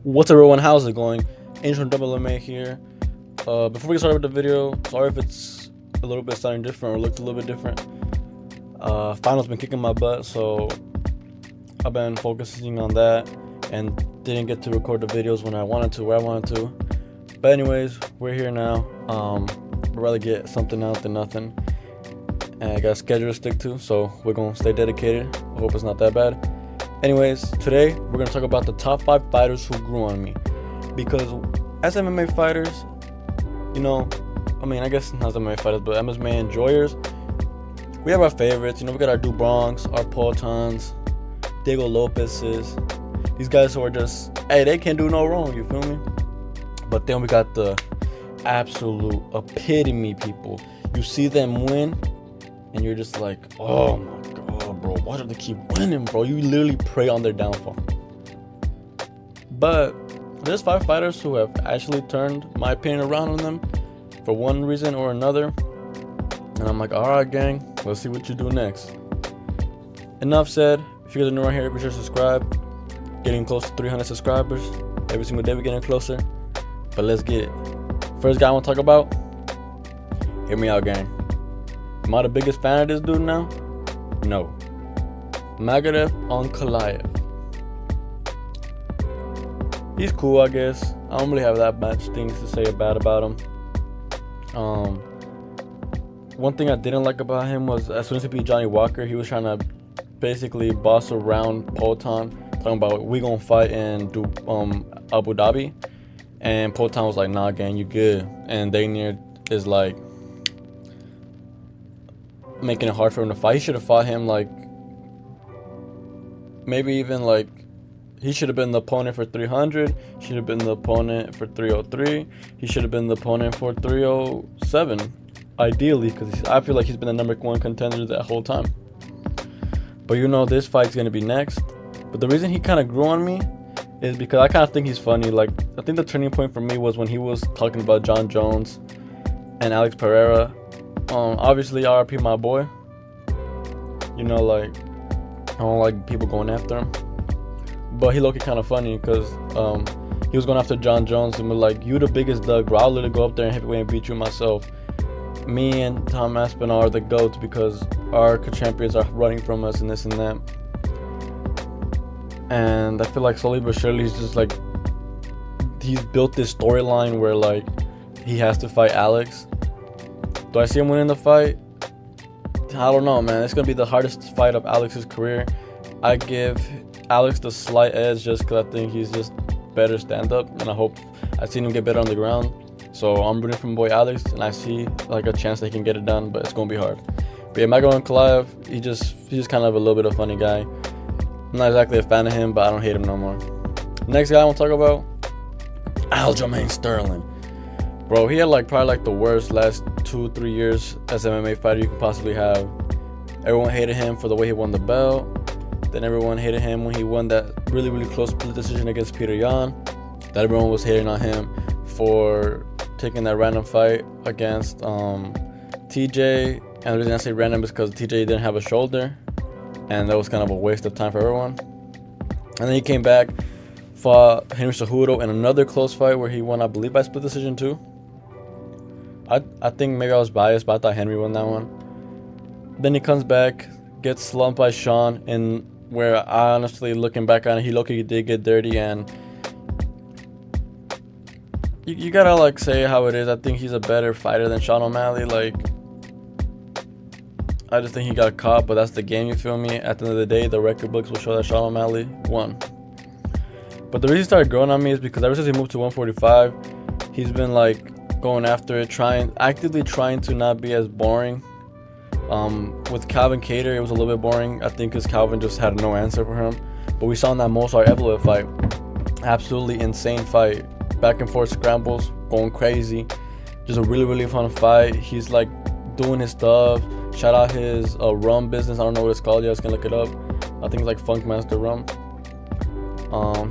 What's up, everyone? How's it going? Angel from Double MMA here. Before we get started with the video, sorry if it's a little bit sounding different or looked a little bit different. Finals been kicking my butt, so I've been focusing on that and didn't get to record the videos when I wanted to, where I wanted to. But anyways, we're here now. I'd rather get something out than nothing. And I got a schedule to stick to, so we're gonna stay dedicated. I hope it's not that bad. Anyways, today we're going to talk about the top 5 fighters who grew on me. Because as MMA fighters, I guess not as MMA fighters, but MMA enjoyers, we have our favorites. We got our Dubronks, our Poltons, Diego Lopez's. These guys who are just, hey, they can't do no wrong, you feel me? But then we got the absolute epitome people. You see them win, and you're just like, oh my God, bro, why do they keep winning, bro? You literally prey on their downfall. But there's 5 fighters who have actually turned my opinion around on them for one reason or another. And I'm like, all right, gang, let's see what you do next. Enough said. If you guys are new around here, be sure to subscribe. Getting close to 300 subscribers. Every single day we're getting closer. But let's get it. First guy I want to talk about, hear me out, gang. Am I the biggest fan of this dude now? No. Magadev on Kalaev. He's cool, I guess. I don't really have that much things to say bad about him. One thing I didn't like about him was as soon as he beat Johnny Walker, he was trying to basically boss around Polton, talking about we gonna fight in Abu Dhabi, and Polton was like, nah, gang, you good. And Daniel is like making it hard for him to fight. He should have fought him like maybe even like he should have been the opponent for 300. Should have been the opponent for 303. He should have been the opponent for 307, ideally, because I feel like he's been the #1 contender that whole time. But this fight's gonna be next. But the reason he kind of grew on me is because I kind of think he's funny. Like, I think the turning point for me was when he was talking about John Jones and Alex Pereira. Obviously, RIP my boy. Like, I don't like people going after him. But he looked kind of funny because he was going after John Jones and was like, you the biggest dog, bro. I'll literally go up there and heavyweight and beat you myself. Me and Tom Aspinall are the GOATs because our champions are running from us and this and that. And I feel like slowly but surely he's just like, he's built this storyline where like he has to fight Alex. Do I see him winning the fight? I don't know, man. It's going to be the hardest fight of Alex's career. I give Alex the slight edge just because I think he's just better stand-up. And I've seen him get better on the ground. So I'm rooting for my boy Alex. And I see like a chance that he can get it done. But it's going to be hard. But yeah, Magadev Kalaev, he's just kind of a little bit of a funny guy. I'm not exactly a fan of him, but I don't hate him no more. Next guy I want to talk about, Aljamain Sterling. Bro, he had probably the worst last 2-3 years as an MMA fighter you could possibly have. Everyone hated him for the way he won the belt. Then everyone hated him when he won that really, really close split decision against Peter Yan. That everyone was hating on him for taking that random fight against TJ. And the reason I say random is because TJ didn't have a shoulder. And that was kind of a waste of time for everyone. And then he came back, fought Henry Cejudo in another close fight where he won, I believe, by split decision too. I think maybe I was biased, but I thought Henry won that one. Then he comes back, gets slumped by Sean, and where I honestly, looking back on it, he low-key did get dirty, and you gotta say how it is. I think he's a better fighter than Sean O'Malley. I just think he got caught, but that's the game, you feel me? At the end of the day, the record books will show that Sean O'Malley won. But the reason he started growing on me is because ever since he moved to 145, he's been going after it, actively trying to not be as boring. With Calvin Kattar, it was a little bit boring, I think, because Calvin just had no answer for him. But we saw in that Mosar Evloev fight, absolutely insane fight, back and forth scrambles, going crazy, just a really, really fun fight. He's doing his stuff. Shout out his rum business. I don't know what it's called. You guys can look it up. I think it's Funkmaster Rum.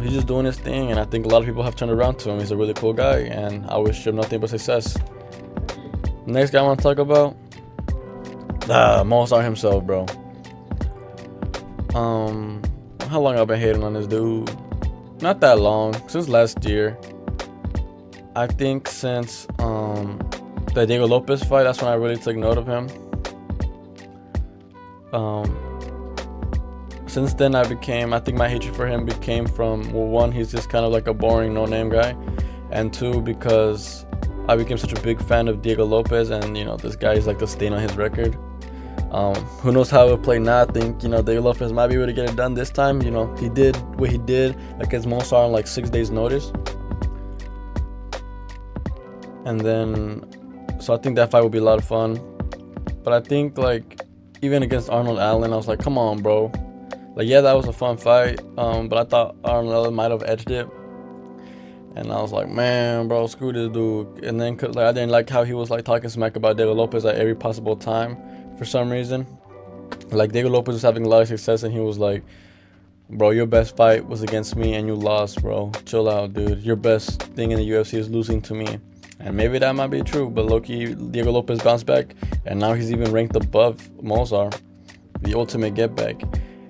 He's just doing his thing, and I think a lot of people have turned around to him. He's a really cool guy, and I wish him nothing but success. Next guy I want to talk about, Mosar himself, bro. How long I've been hating on this dude? Not that long, since last year. I think since the Diego Lopez fight, that's when I really took note of him. Since then I think my hatred for him became from, well, one, he's just kind of like a boring no-name guy, and two, because I became such a big fan of Diego Lopez, and this guy is like the stain on his record. Who knows how it will play now. I think Diego Lopez might be able to get it done this time. He did what he did against Mosar on like 6 days notice, and then so I think that fight will be a lot of fun. But I think like even against Arnold Allen, I was like, come on, bro. Like, yeah, that was a fun fight, but I thought Arnold Allen might have edged it. And I was like, man, bro, screw this dude. And then I didn't like how he was like talking smack about Diego Lopez at every possible time for some reason. Like, Diego Lopez was having a lot of success, and he was like, bro, your best fight was against me and you lost, bro. Chill out, dude. Your best thing in the UFC is losing to me. And maybe that might be true, but low-key, Diego Lopez bounced back, and now he's even ranked above Mosar, the ultimate get back.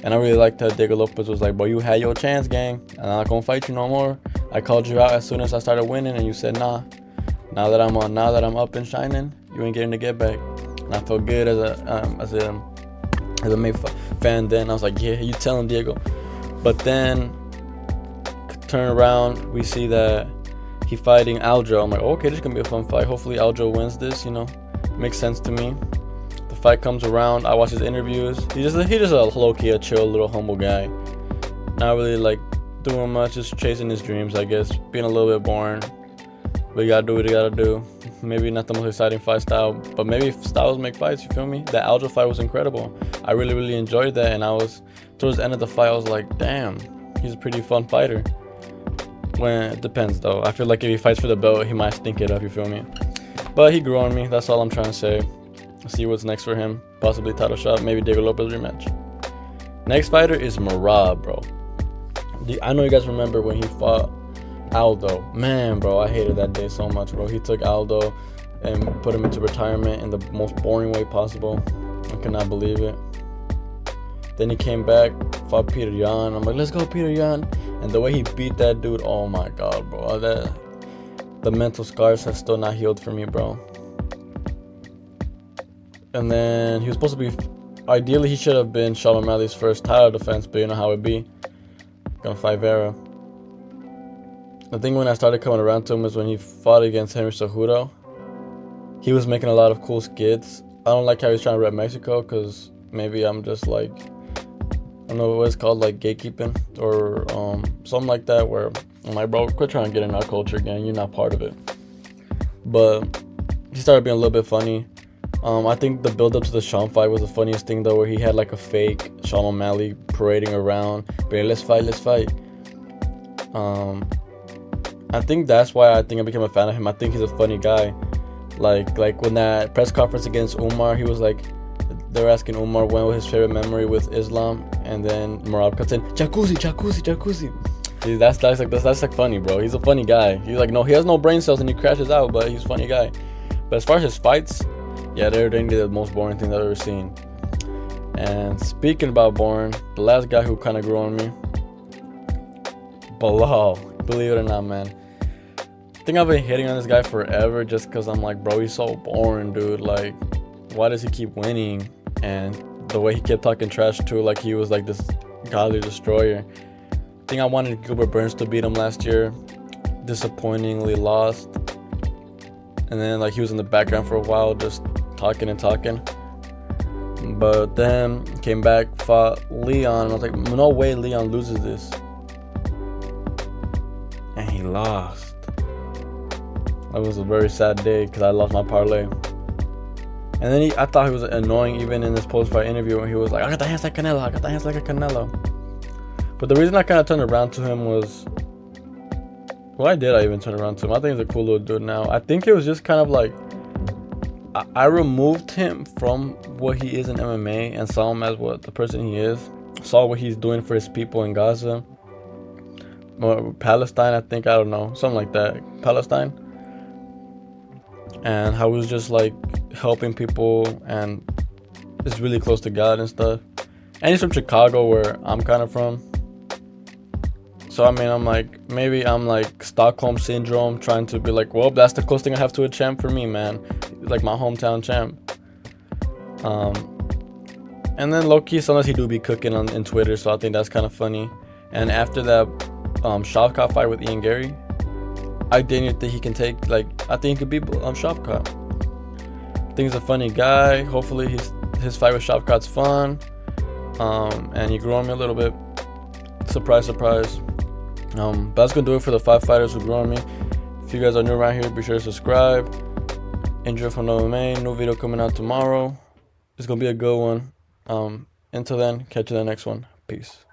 And I really liked that Diego Lopez was like, bro, you had your chance, gang. I'm not gonna fight you no more. I called you out as soon as I started winning, and you said nah. Now that I'm up and shining, you ain't getting the get back. And I felt good as a May fan. Then I was like, yeah, you tell him, Diego. But then turn around, we see that he fighting Aljo. I'm like, okay, this is gonna be a fun fight. Hopefully Aljo wins this. Makes sense to me. The fight comes around. I watch his interviews. He's just a low-key, a chill, little humble guy. Not really like doing much, just chasing his dreams, I guess. Being a little bit boring. But you gotta do what you gotta do. Maybe not the most exciting fight style, but maybe styles make fights, you feel me? That Aljo fight was incredible. I really, really enjoyed that, and I was, towards the end of the fight, I was like, damn, he's a pretty fun fighter. When it depends though. I feel like if he fights for the belt, he might stink it up, you feel me? But he grew on me, that's all I'm trying to say. See what's next for him. Possibly title shot, maybe Diego Lopez rematch. Next fighter is Merab, bro. I know you guys remember when he fought Aldo. Man, bro, I hated that day so much, bro. He took Aldo and put him into retirement in the most boring way possible. I could not believe it. Then he came back, fought Peter Yan. I'm like, let's go, Peter Yan. And the way he beat that dude, oh my god, bro. The mental scars have still not healed for me, bro. And then he was supposed to be, ideally he should have been Sean O'Malley's first title defense, but you know how it be. Gonna fight Vera. The thing when I started coming around to him is when he fought against Henry Cejudo. He was making a lot of cool skits. I don't like how he's trying to rep Mexico, because maybe I'm just like, I don't know what it's called, like gatekeeping or something like that, where I'm like, bro, quit trying to get in our culture again. You're not part of it. But he started being a little bit funny. I think the build up to the Sean fight was the funniest thing though, where he had like a fake Sean O'Malley parading around, but let's fight. I think that's why I became a fan of him. I think he's a funny guy. Like when that press conference against Umar, he was like, they were asking Umar when was his favorite memory with Islam, and then Merab cuts in, jacuzzi. Dude, that's like funny, bro. He's a funny guy. He's like, no, he has no brain cells and he crashes out, but he's a funny guy. But as far as his fights, yeah, they're the most boring thing I've ever seen. And speaking about boring, the last guy who kind of grew on me, Bilal. Believe it or not, man. I think I've been hitting on this guy forever just because I'm like, bro, he's so boring, dude. Like, why does he keep winning? And the way he kept talking trash too, like he was like this godly destroyer. I think I wanted Gilbert Burns to beat him last year. Disappointingly lost. And then like he was in the background for a while, just talking. But then came back, fought Leon, and I was like, no way Leon loses this. And he lost. That was a very sad day because I lost my parlay. And then I thought he was annoying even in this post-fight interview when he was like, I got the hands like Canelo. But the reason I kind of turned around to him was, why did I even turn around to him? I think he's a cool little dude now. I think it was just kind of like, I removed him from what he is in MMA and saw him as what the person he is. Saw what he's doing for his people in Gaza. Or Palestine, I think, I don't know. Something like that. Palestine. And how he was just like helping people and is really close to God and stuff. And he's from Chicago, where I'm kind of from. So I mean, I'm like, maybe I'm like Stockholm syndrome, trying to be like, well, that's the closest thing I have to a champ for me, man. Like my hometown champ. And then low key, sometimes he do be cooking in Twitter, so I think that's kind of funny. And after that Shavkat fight with Ian Gary, I didn't think he can take, like, I think he could beat Shavkat. I think he's a funny guy. Hopefully his fight with Shavkat's fun. And he grew on me a little bit. Surprise, surprise. But that's gonna do it for the 5 fighters who grew on me. If you guys are new around here, be sure to subscribe. Enjoy from No MMA. New video coming out tomorrow. It's gonna be a good one. Until then, catch you in the next one. Peace.